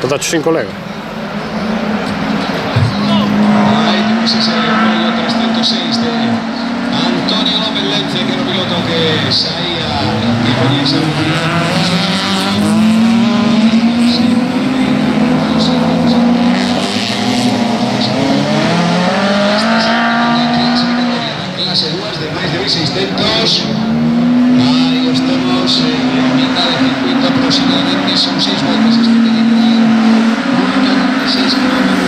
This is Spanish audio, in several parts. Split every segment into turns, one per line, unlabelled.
Lo faccio 5 leve.
Ahí tenemos ese código 306 de Antonio López Lence, que era un piloto que salía y ponía esa clase 2 de más de 1600. Ahí estamos en mitad de circuito aproximadamente, son 6 vueltas este que tiene 6 kilómetros.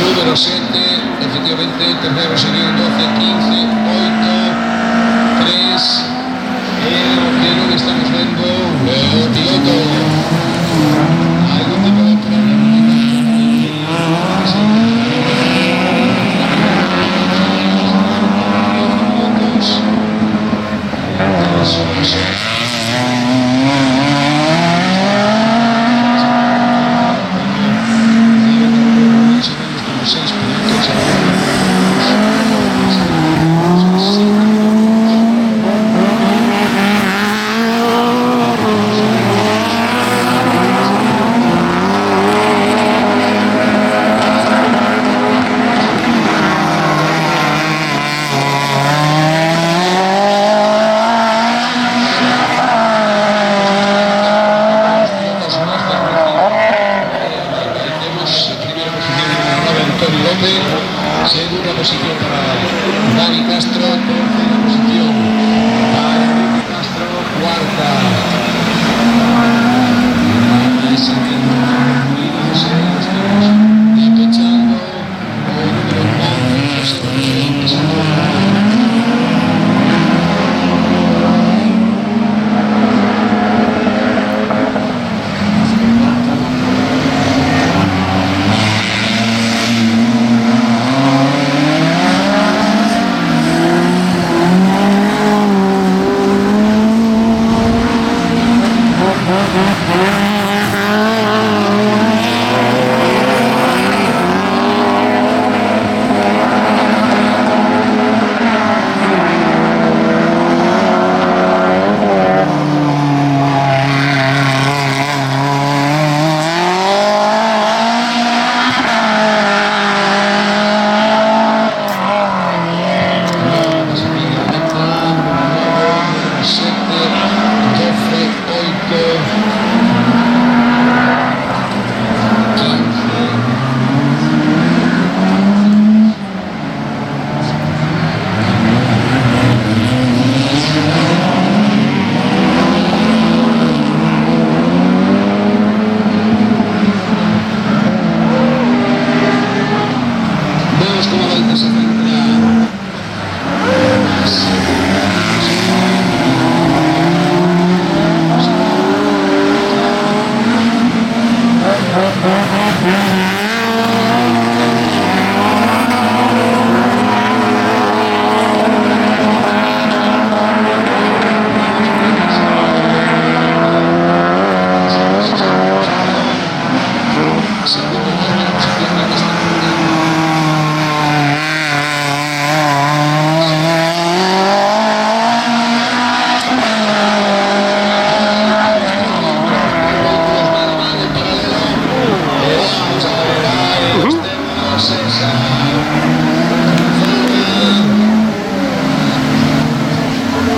Número 7, efectivamente, tercero serían 12, 15, 8, 3, el que estamos viendo, el piloto. Algún tipo de problema. Segunda posición para Dani Castro, tercera posición para Enrique Castro, cuarta para ese despechando el número 11.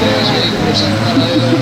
Tres vehículos en paralelo.